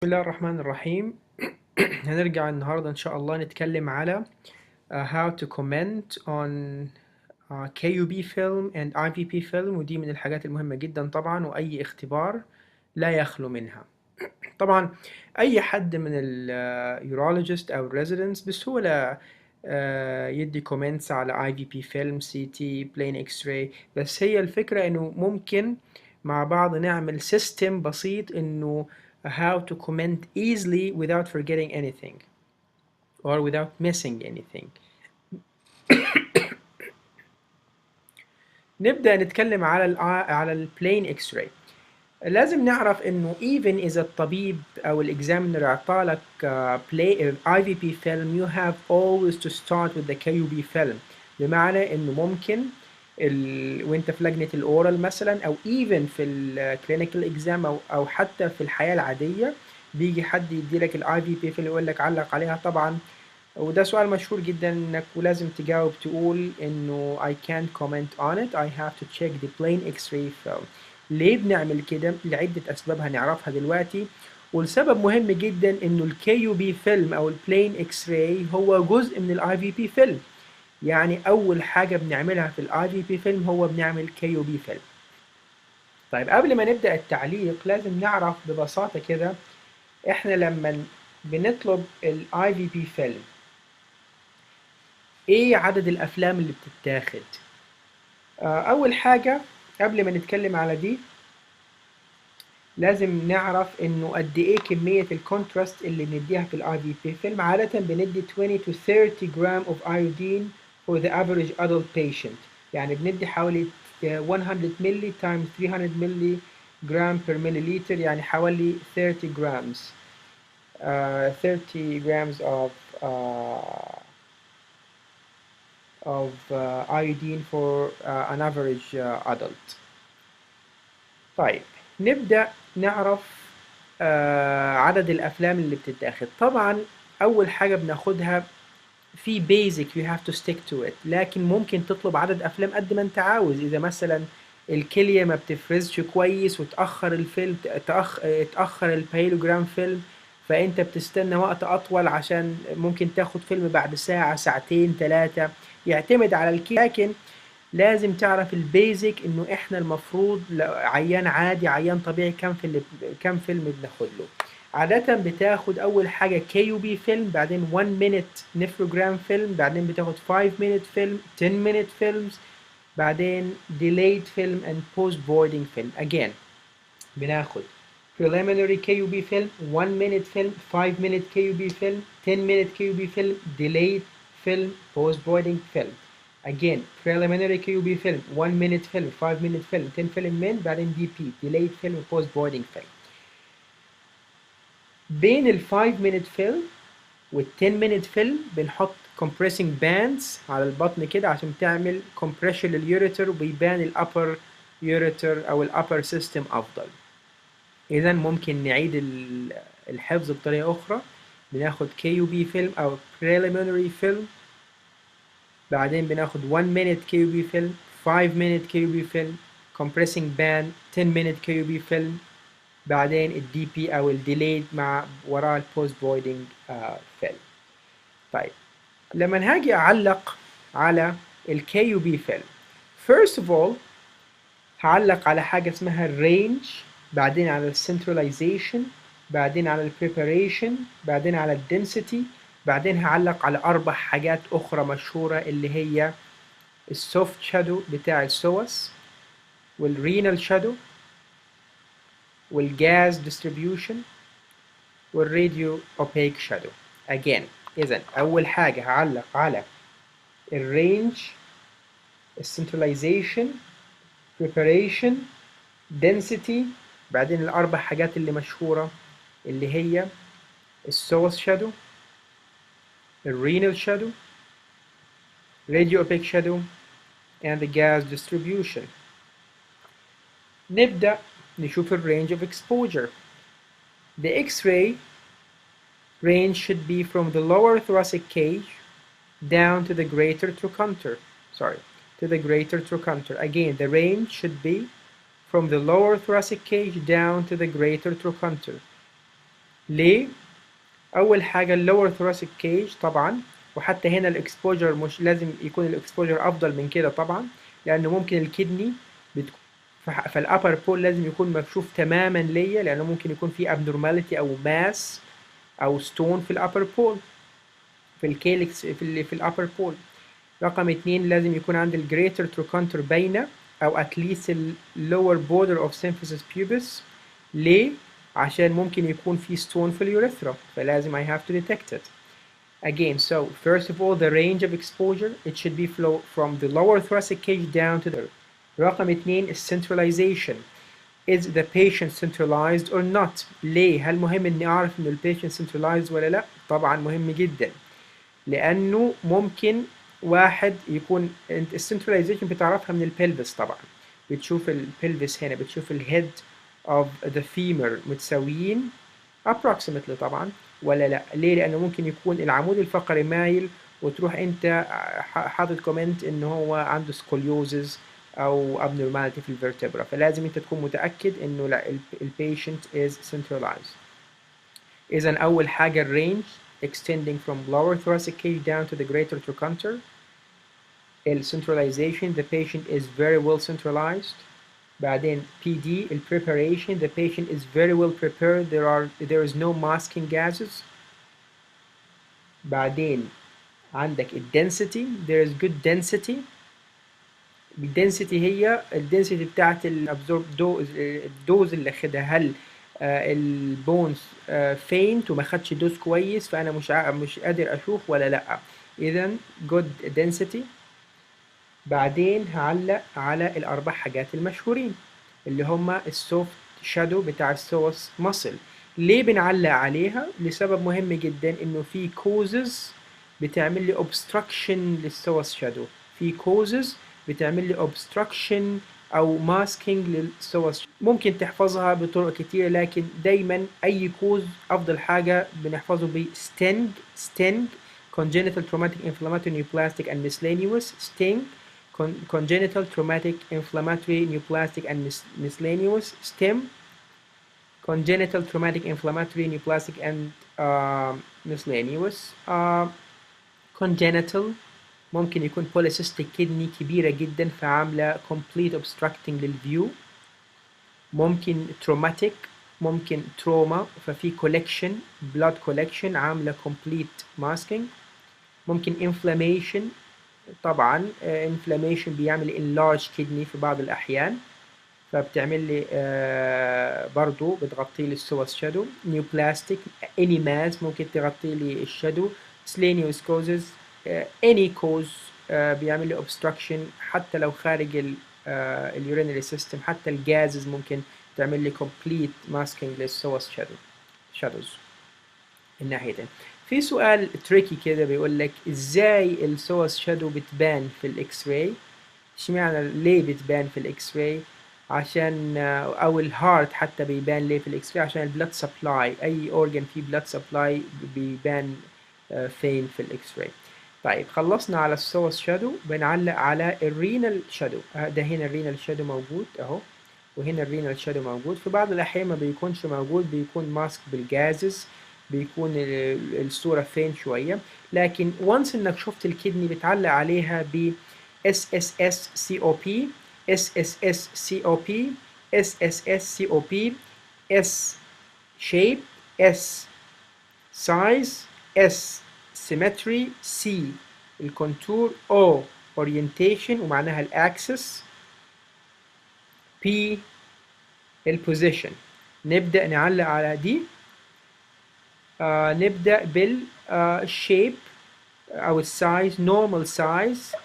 بسم الله الرحمن الرحيم. هنرجع النهاردة إن شاء الله نتكلم على how to comment on KUB film and IVP film، ودي من الحاجات المهمة جدا طبعا، وأي اختبار لا يخلو منها. طبعا أي حد من اليورولوجيست أو الريزيدنتس بسهولة يدي كومنتس على IVP film CT plain X-ray، بس هي الفكرة إنه ممكن مع بعض نعمل سيستم بسيط إنه how to comment easily without forgetting anything or without missing anything. نبدأ نتكلم على البلين اكس راي. لازم نعرف انه even اذا الطبيب او الاكزامينر اعطالك IVP film, you have always to start with the KUB film. بمعنى انه ممكن وانت في لجنة الاورال مثلا، او even في الكلينيكال اكزام، او حتى في الحياة العادية بيجي حد يديلك IVP film يقول لك علق عليها. طبعا وده سؤال مشهور جدا انك ولازم تجاوب تقول انه I can't comment on it, I have to check the plain X-ray film. ليه بنعمل كده؟ لعدة اسباب هنعرفها دلوقتي. والسبب مهم جدا انه الكي يو بي فيلم او البلين اكس راي هو جزء من الاي في بي فيلم. يعني اول حاجة بنعملها في الاي في بي فيلم هو بنعمل كي يو بي فيلم. طيب قبل ما نبدأ التعليق لازم نعرف ببساطة كده، احنا لما بنطلب الاي في بي فيلم ايه عدد الافلام اللي بتتاخد؟ اول حاجة قبل ما نتكلم على دي لازم نعرف انه قد ايه كمية الكونتراست اللي بنديها في الاي في بي فيلم. عادة بندي 20 to 30 جرام of iodine for the average adult patient. يعني بندي حوالي 100 ملي times 300 ملي جرام per milliliter، يعني حوالي 30 grams 30 grams of iodine for an average adult. طيب نبدأ نعرف عدد الأفلام اللي بتتاخد. طبعا أول حاجة بناخدها في basic you have to stick to it، لكن ممكن تطلب عدد أفلام قد ما أنت عاوز. إذا مثلا الكلية ما بتفرزش كويس وتأخر الفيلم، تأخر البايلوجرام فيلم، فأنت بتستنى وقت أطول عشان ممكن تاخد فيلم بعد ساعة ساعتين ثلاثة، يعتمد على الكلية. لكن لازم تعرف البيزك انه احنا المفروض عيان عادي عيان طبيعي كم فيلم بناخد له. عادة بتاخد اول حاجة KUB فيلم، بعدين 1 minute نفروجرام فيلم، بعدين بتاخد 5 minute فيلم، 10 minute فيلمز، بعدين delayed film and post boarding film. again بناخد preliminary KUB film، 1 minute film، 5 minute KUB film، 10 minute KUB film، delayed film، post boarding film. again preliminary KUB film، 1 minute film، 5 minute film، 10 film من، بعدين DP delayed film و post boarding film. بين ال 5 minute film وال 10 minute film بنحط compressing bands على البطن كده عشان تعمل compression لليوريتر وبيبان ال upper ureter او ال upper system افضل. اذا ممكن نعيد الحفظ بطريقة اخرى. بناخد KUB فيلم او preliminary فيلم، بعدين بناخد 1 minute KUB فيلم، 5 minute KUB فيلم، compressing band، 10 minute KUB فيلم، بعدين ال DP او ال delayed مع وراه ال post boarding فيلم. طيب لما هاجي اعلق على ال KUB فيلم، first of all هعلق على حاجة اسمها الرينج، بعدين على السنتراليزيشن، بعدين على البريباريشن، بعدين على الدنسيتي، بعدين هعلق على 4 حاجات أخرى مشهورة اللي هي السوفت شادو بتاع السوس، والرينال شادو، والجاز ديستريبيوشن، والراديو اوبيك شادو. again إذا أول حاجة هعلق على الرينج، السنتراليزيشن، preparation، density، بعدين ال4 حاجات اللي مشهورة اللي هي السوس شادو، الرينال شادو، radio opaque shadow and the gas distribution. نبدأ نشوف ال range of exposure. The X-ray range should be from the lower thoracic cage down to the greater trochanter. Again, the range should be from the lower thoracic cage down to the greater trochanter. ليه؟ أول حاجة اللور ثوراسيك كيج طبعا، وحتى هنا الإكسبوجر مش لازم يكون الإكسبوجر أفضل من كده طبعا، لأنه ممكن الكدني بتكون فالأبر بول لازم يكون مكشوف تماما ليا، لأنه ممكن يكون في abnormality أو ماس أو ستون في الأبر بول، في الكيلكس في الأبر بول. رقم 2 لازم يكون عندي الجريتر تروكانتر باينة، أو at least lower border of symphysis pubis. ليه؟ عشان ممكن يكون في stone في اليوريثرا، فلازم I have to detect it. Again, so first of all, the range of exposure, it should be flow from the lower thoracic cage down to the. رقم 2 is centralization. Is the patient centralized or not? ليه؟ هل مهم إني أعرف إنه البيشنت centralized ولا لأ؟ طبعا مهم جدا، لأنه ممكن واحد يكون السنتراليزيشن بتعرفها من البلفس طبعا، بتشوف البلفس هنا، بتشوف الهيد of the femur متساويين approximately طبعا ولا لا. ليه؟ لأنه ممكن يكون العمود الفقري مايل وتروح أنت حاطط كومنت إن هو عنده سكوليوزز أو abnormality في الفرتبرا، فلازم أنت تكون متأكد إنه لا البيشنت is centralized. إذا أول حاجة الرينج extending from lower thoracic cage down to the greater trochanter. Centralization, the patient is very well centralized. بعدين PD, preparation, the patient is very well prepared, there is no masking gases. بعدين عندك density, there is good density. الدنسيتي هي الدنسيتي بتاعت الابزورب الدوز اللي اخدها، هل البونز فينت وما خدش دوز كويس فانا مش قادر اشوف ولا لا. اذا جود density. بعدين هعلق على الاربع حاجات المشهورين اللي هما السوفت شادو بتاع السوس ماسل. ليه بنعلق عليها؟ لسبب مهم جدا، انه في كوزز بتعمل لي obstruction للسوس شادو، في كوزز بتعمل لي obstruction او ماسكينج للسوس. ممكن تحفظها بطرق كتير، لكن دايما اي كوز افضل حاجه بنحفظه ب ستينج congenital traumatic inflammatory neoplastic and miscellaneous. sting congenital traumatic inflammatory neoplastic and miscellaneous. stem congenital traumatic inflammatory neoplastic and miscellaneous. congenital ممكن يكون polycystic kidney كبيرة جدا فعاملة complete obstructing للفيو. ممكن traumatic، ممكن trauma ففي collection blood collection عاملة complete masking. ممكن inflammation، طبعا inflammation بيعمل enlarged kidney في بعض الأحيان فبتعمل لي برضو بتغطي لي السوس شادو. neoplastic any mass ممكن تغطي لي الشادو. miscellaneous causes any cause بيعمل لي obstruction حتى لو خارج اليورينري سيستم، حتى الجازز ممكن تعمل لي complete masking للسوس شادوز الناحيتين. في سؤال تريكي كده بيقول لك ازاي السوس شادو بتبان في الاكس راي؟ اشمعنى ليه بتبان في الاكس راي؟ عشان او الهارت حتى بيبان ليه في الاكس راي؟ عشان البلاد سبلاي، اي اورجن فيه بلاد سبلاي بيبان فين في الاكس راي. طيب خلصنا على السوس شادو، بنعلق على الرينال شادو. ده هنا الرينال شادو موجود اهو، وهنا الرينال شادو موجود. في بعض الاحيان ما بيكونش موجود، بيكون ماسك بالجازز، بيكون الصورة فين شوية، لكن وانس انك شفت الكدني بتعلق عليها ب SSS-COP SSS-COP SSS-COP S shape S size S symmetry C الكونتور O orientation ومعناها الاكسس P البوزيشن. نبدأ نعلق على دي. نبدأ بالشيب أو size normal size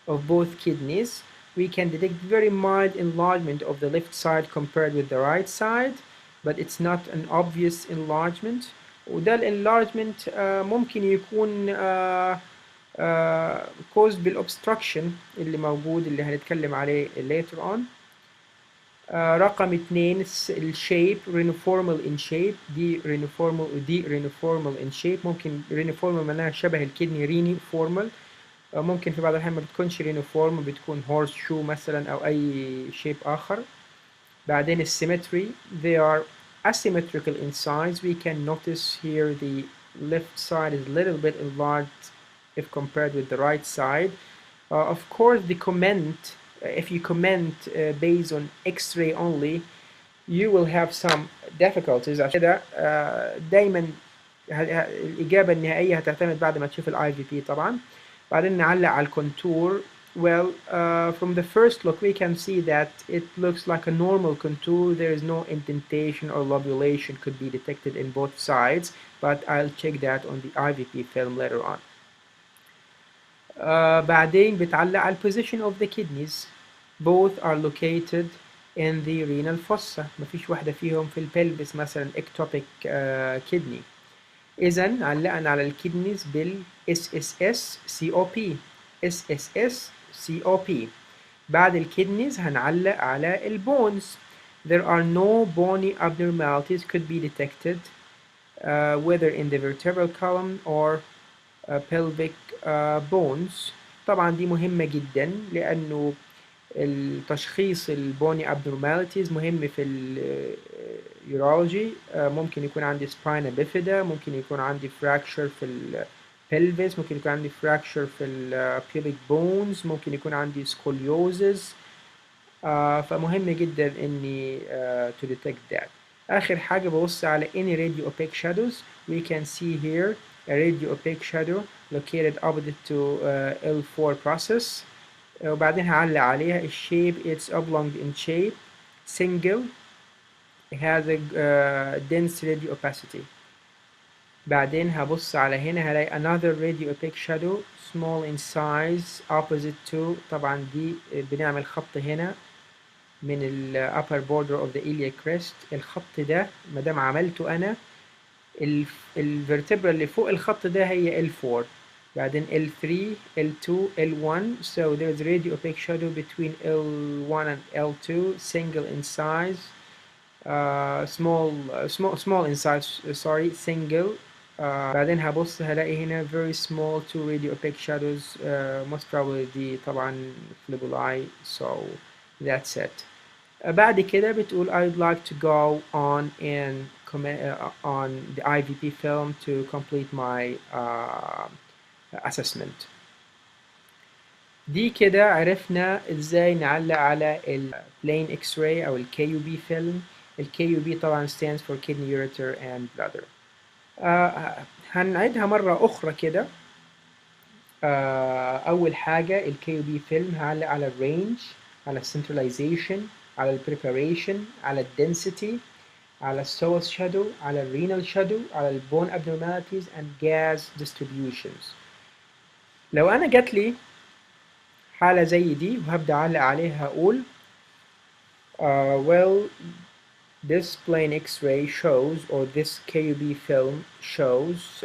of both kidneys. We can detect very mild enlargement of the left side compared with the right side, but it's not an obvious enlargement. وده الانلارجمنت ممكن يكون caused بالobstruction اللي موجود اللي هنتكلم عليه later on. رقم 2 الشيب رينوفورمال ان شيب، دي رينوفورمال ودي رينوفورمال ان شيب. ممكن رينوفورمال معناها شبه الكدني ريني فورمال، ممكن في بعض الأحيان ما بتكونش رينوفورم، بتكون هورس شو مثلا أو أي شيب آخر. بعدين السيمتري they are asymmetrical in size. We can notice here the left side is a little bit enlarged if compared with the right side. Of course, the comment, if you comment based on X-ray only, you will have some difficulties. عشان كده دايما الإجابة النهائية هتعتمد بعد ما تشوف الاي في بي طبعا. بعدين نعلق على الكونتور. Well, from the first look we can see that it looks like a normal contour. There is no indentation or lobulation could be detected in both sides, but I'll check that on the IVP film later on. بعدين بتعلق على position of the kidneys. Both are located in the renal fossa. مفيش واحدة فيهم في البلبس مثلا ectopic kidney. إذا علقنا على الكدنيز بال SSS COP. SSS COP. بعد الكدنيز هنعلق على البونز. There are no bony abnormalities could be detected whether in the vertebral column or pelvic bones. طبعا دي مهمة جدا لأنه التشخيص البوني abnormalities مهم في اليورولوجي. ممكن يكون عندي spina bifida، ممكن يكون عندي fracture في pelvis، ممكن يكون عندي fracture في pubic bones، ممكن يكون عندي scoliosis. فمهم جدا اني to detect that. آخر حاجة ببص على any radio opaque shadows. We can see here a radio opaque shadow located opposite to L4 process. وبعدين هعلق عليها الشيب. It's oblong in shape, single, it has a dense radio opacity. بعدين هبص على هنا هلاقي another radio opaque shadow small in size opposite to. طبعا دي بنعمل خط هنا من ال upper border of the iliac crest. الخط ده مادام عملته أنا الفرتبرا اللي فوق الخط ده هي L4. بعدين L3, L2, L1. So there's a radio opaque shadow between L1 and L2, single in size, small in size, sorry, single. بعدين هبص هلاقي هنا very small two radio opaque shadows, most probably دي طبعا fleboli. So that's it. بعد كده بتقول I'd like to go on and on the IVP film to complete my assessment. دي كده عرفنا ازاي نعلق على ال plain X-ray أو ال KUB film. ال KUB طبعا stands for kidney, ureter and bladder. هنعيدها مرة أخرى كده. أول حاجة ال KUB film هعلق على ال range، على ال centralization، على ال preparation، على ال density، على ال psoas shadow، على ال renal shadow، على ال bone abnormalities and gas distributions. لو أنا جات لي حالة زي دي وهبدأ أعلق عليها هقول well this plain X-ray shows, or this KUB film shows,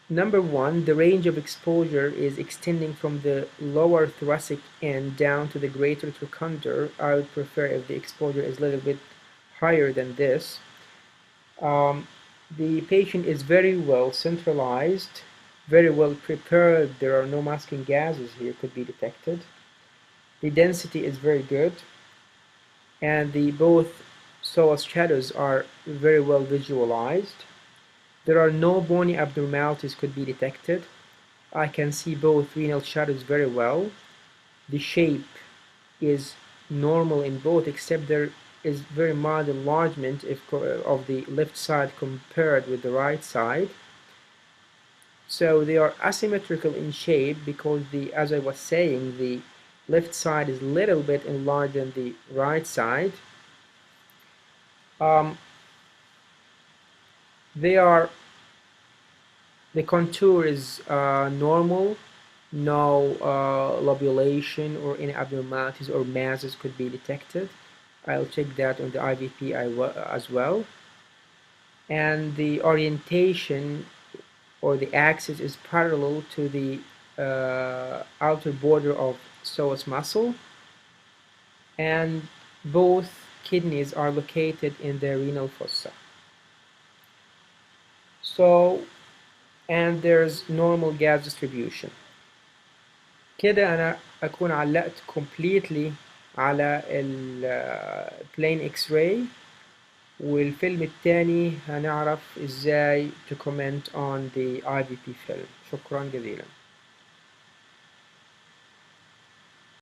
number one, the range of exposure is extending from the lower thoracic end down to the greater trochanter. I would prefer if the exposure is a little bit higher than this. The patient is very well centralized, very well prepared. There are no masking gases here could be detected. The density is very good, and the both psoas shadows are very well visualized. There are no bony abnormalities could be detected. I can see both renal shadows very well. The shape is normal in both, except there is very mild enlargement of the left side compared with the right side. So they are asymmetrical in shape because as I was saying, the left side is a little bit enlarged than the right side. The contour is normal, no lobulation or any abnormalities or masses could be detected. I'll check that on the IVP as well. And the orientation or the axis is parallel to the outer border of psoas muscle, and both kidneys are located in the renal fossa. So, and there's normal gas distribution. كده أنا أكون علقت completely على ال plain X-ray والفيلم التاني هنعرف ازاي to comment on the IDP film. شكرا جزيلا.